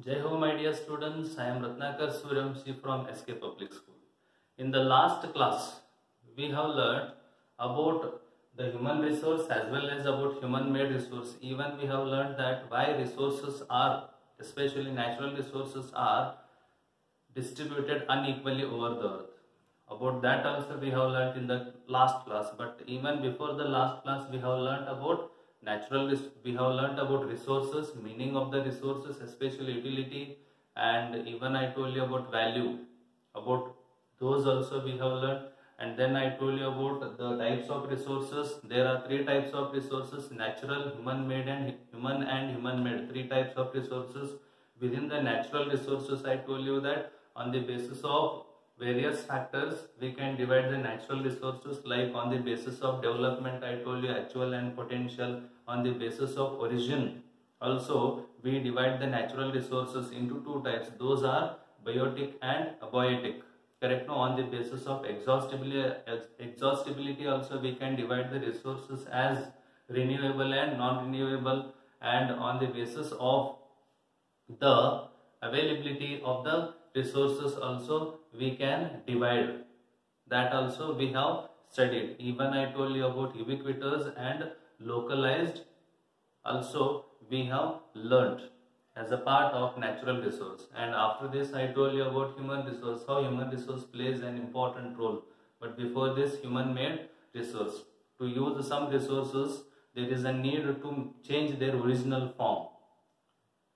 Jai Ho, my dear students. I am Ratnakar Suryavanshi from SK Public School. In the last class, we have learned about the human resource as well as about human-made resource. Even we have learned that why resources are, especially natural resources, are distributed unequally over the earth. About that also we have learned in the last class. But even before the last class, we have learned about we have learned about resources, meaning of the resources, especially utility, and even I told you about value. About those also we have learned. And then I told you about the types of resources. There are three types of resources: natural, human-made, and human-made. Three types of resources. Within the natural resources, I told you that on the basis of various factors we can divide the natural resources, like on the basis of development I told you actual and potential. On the basis of origin also we divide the natural resources into two types, those are biotic and abiotic, correct? Now on the basis of exhaustibility also we can divide the resources as renewable and non-renewable, and on the basis of the availability of the resources also we can divide. That also we have studied. Even I told you about ubiquitous and localized also we have learnt as a part of natural resource. And after this I told you about human resource, how human resource plays an important role. But before this, human made resource. To use some resources there is a need to change their original form,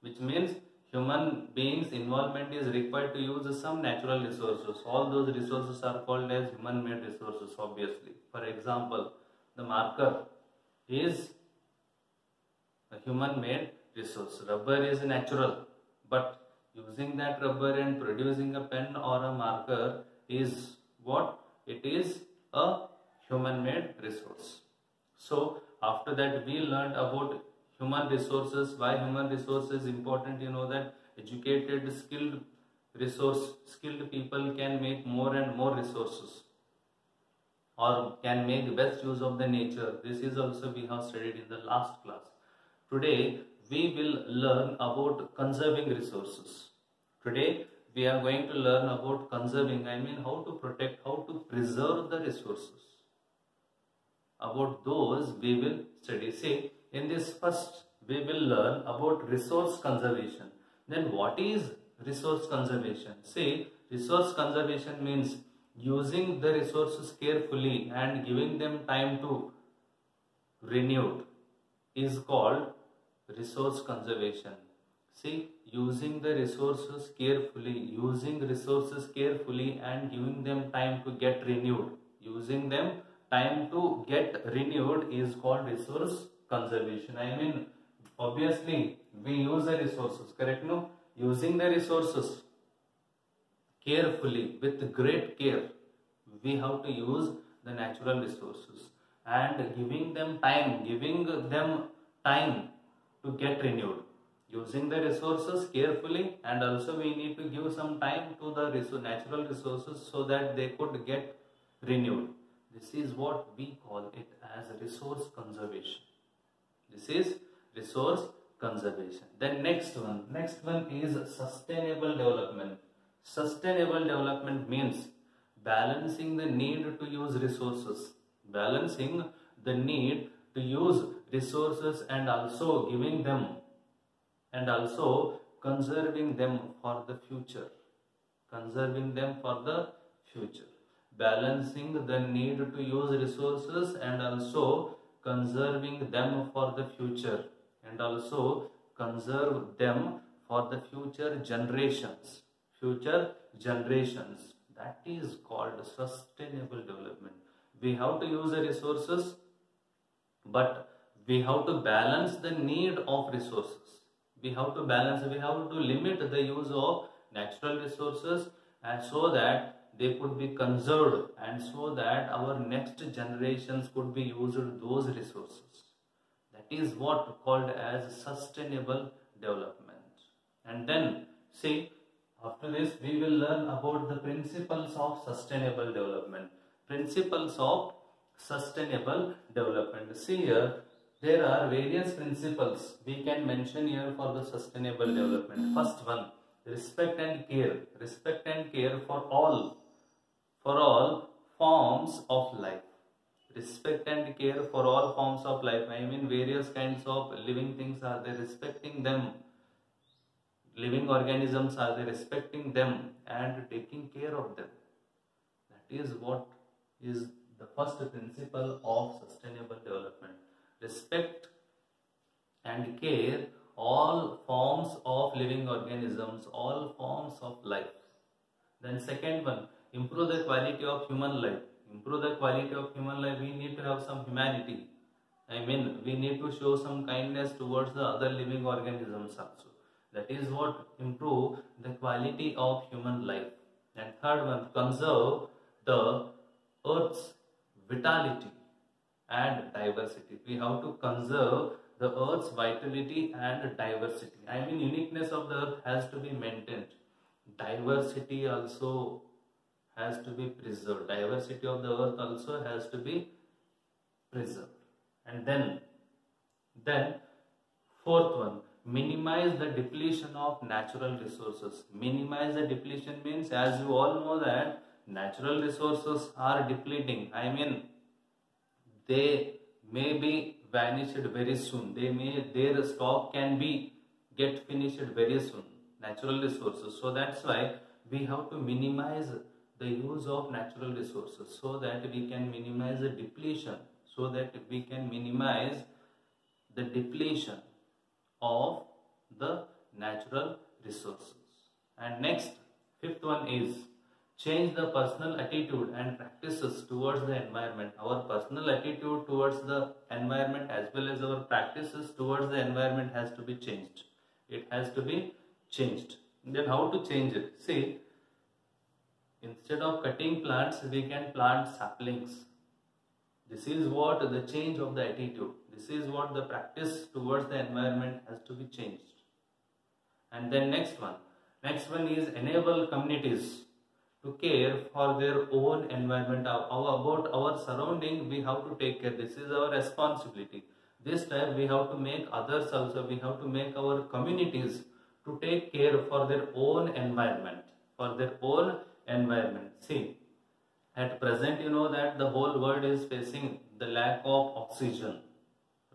which means human beings' involvement is required to use some natural resources. All those resources are called as human-made resources, obviously. For example, the marker is a human-made resource. Rubber is natural, but using that rubber and producing a pen or a marker is what? It is a human-made resource. So, after that we learned about human resources. Why human resources is important? You know that educated, skilled people can make more and more resources, or can make best use of the nature. This is also we have studied in the last class. Today we will learn about conserving resources. Today we are going to learn about conserving, I mean how to protect, how to preserve the resources. About those we will study. See, in this first we will learn about resource conservation. Then what is resource conservation? See, resource conservation means using the resources carefully and giving them time to renew is called resource conservation. See, using the resources carefully, and giving them time to get renewed. Using them time to get renewed is called resource conservation. I mean, obviously we use the resources, correct? No, using the resources carefully, with great care, we have to use the natural resources, and giving them time to get renewed. Using the resources carefully, and also we need to give some time to the natural resources so that they could get renewed. This is what we call it as resource conservation. This is resource conservation. Then next one is sustainable development. Sustainable development means balancing the need to use resources, and also giving them, and also conserving them for the future. Balancing the need to use resources and also conserving them for the future, and also conserve them for the future generations. That is called sustainable development. We have to use the resources, but we have to balance the need of resources. We have to limit the use of natural resources, and so that they could be conserved, and so that our next generations could be used those resources. That is what called as sustainable development. And then see, after this we will learn about the principles of sustainable development. See here, There are various principles we can mention here for the sustainable development. First one, respect and care. Respect and care for all forms of life. Respect and care for all forms of life. I mean, various kinds of living things are there. Respecting them, living organisms are there. Respecting them and taking care of them. That is what is the first principle of sustainable development. Respect and care all forms of living organisms, all forms of life. Then second one, improve the quality of human life. Improve the quality of human life, we need to have some humanity. I mean, we need to show some kindness towards the other living organisms also. That is what improve the quality of human life. And third one, conserve the earth's vitality and diversity. We have to conserve the earth's vitality and diversity. I mean, uniqueness of the earth has to be maintained. Diversity also has to be preserved. Diversity of the earth also has to be preserved. And then fourth one, minimize the depletion of natural resources. Minimize the depletion means, as you all know, that natural resources are depleting. I mean, they may be vanished very soon. Their stock can be get finished very soon. Natural resources. So that's why we have to minimize the use of natural resources so that we can minimize the depletion. So that we can minimize the depletion of the natural resources. And next, fifth one is change the personal attitude and practices towards the environment. Our personal attitude towards the environment as well as our practices towards the environment has to be changed. It has to be changed. Then how to change it? See, instead of cutting plants, we can plant saplings. This is what the change of the attitude. This is what the practice towards the environment has to be changed. And then next one is enable communities to care for their own environment. About our surrounding, we have to take care. This is our responsibility. This time we have to make others also. We have to make our communities to take care for their own environment. For their own environment. See, at present you know that the whole world is facing the lack of oxygen.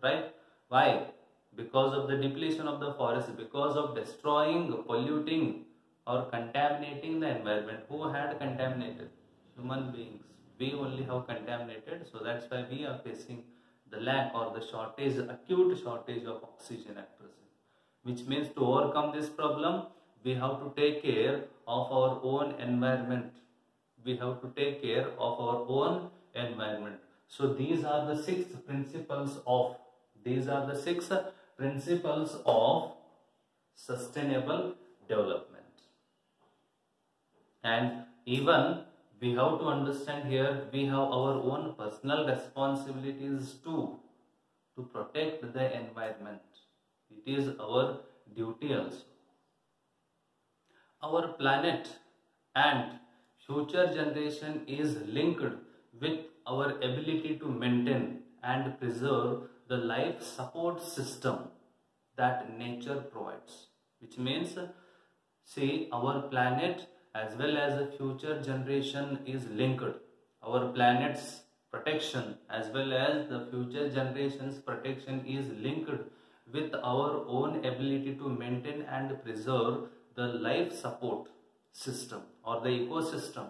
Right? Why? Because of the depletion of the forest, because of destroying, polluting or contaminating the environment. Who had contaminated? Human beings. We only have contaminated, so that's why we are facing the lack or the shortage, acute shortage of oxygen at present. Which means to overcome this problem, we have to take care of our own environment. We have to take care of our own environment. So these are the six principles of sustainable development. And even we have to understand here, we have our own personal responsibilities too to protect the environment. It is our duty also. Our planet and future generation is linked with our ability to maintain and preserve the life support system that nature provides. Which means, see, our planet as well as the future generation is linked. Our planet's protection as well as the future generation's protection is linked with our own ability to maintain and preserve the life support system or the ecosystem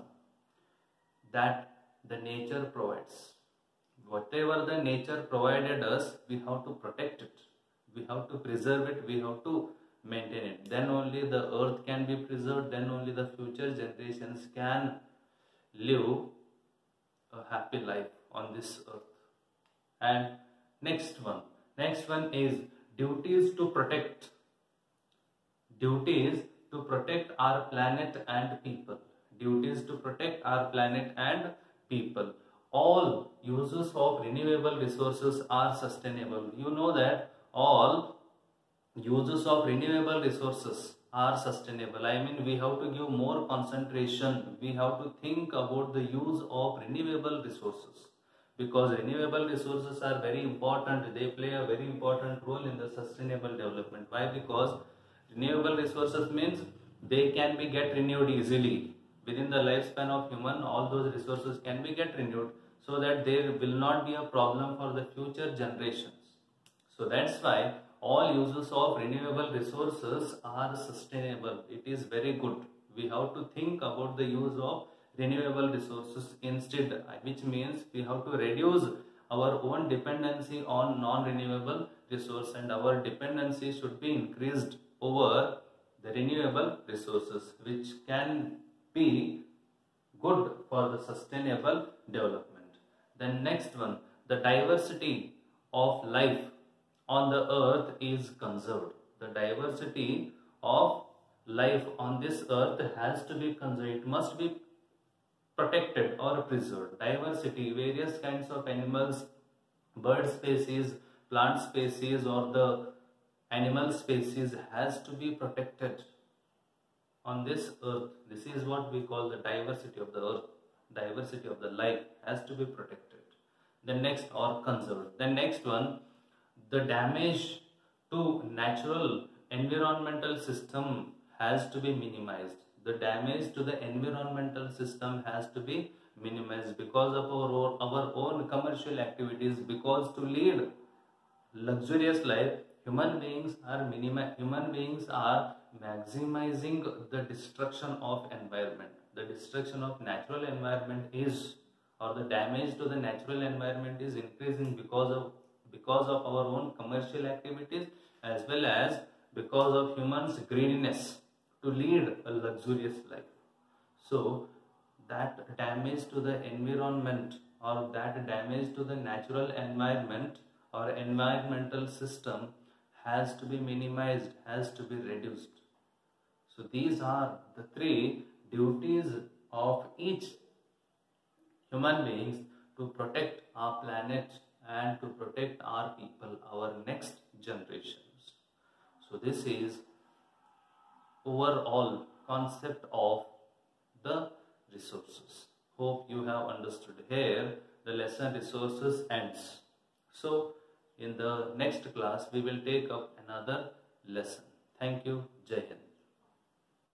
that the nature provides. Whatever the nature provided us, we have to protect it. We have to preserve it. We have to maintain it. Then only the earth can be preserved. Then only the future generations can live a happy life on this earth. And next one is duties to protect. Duties to protect our planet and people. Duties to protect our planet and people. All uses of renewable resources are sustainable. You know that all uses of renewable resources are sustainable. I mean, we have to give more concentration. We have to think about the use of renewable resources. because renewable resources are very important. They play a very important role in the sustainable development. Why? Because renewable resources means they can be get renewed easily. Within the lifespan of human, all those resources can be get renewed, so that there will not be a problem for the future generations. So that's why all uses of renewable resources are sustainable. It is very good. We have to think about the use of renewable resources instead, which means we have to reduce our own dependency on non-renewable resource, and our dependency should be increased over the renewable resources, which can be good for the sustainable development. Then next one, the diversity of life on the earth is conserved. The diversity of life on this earth has to be conserved. It must be protected or preserved. Diversity, various kinds of animals, bird species, plant species, or the animal species has to be protected on this earth. This is what we call the diversity of the earth. Diversity of the life has to be protected. The next, or conserved. The next one, the damage to natural environmental system has to be minimized. The damage to the environmental system has to be minimized because of our own commercial activities. Because to lead luxurious life, human beings are maximizing the destruction of environment. The destruction of natural environment is, or the damage to the natural environment is increasing because of our own commercial activities, as well as because of humans' greediness to lead a luxurious life. So that damage to the environment, or that damage to the natural environment or environmental system has to be minimized, has to be reduced. So these are the three duties of each human beings to protect our planet and to protect our people, our next generations. So this is overall concept of the resources. Hope you have understood. Here the lesson resources ends. So in the next class we will take up another lesson. Thank you. Jai Hind.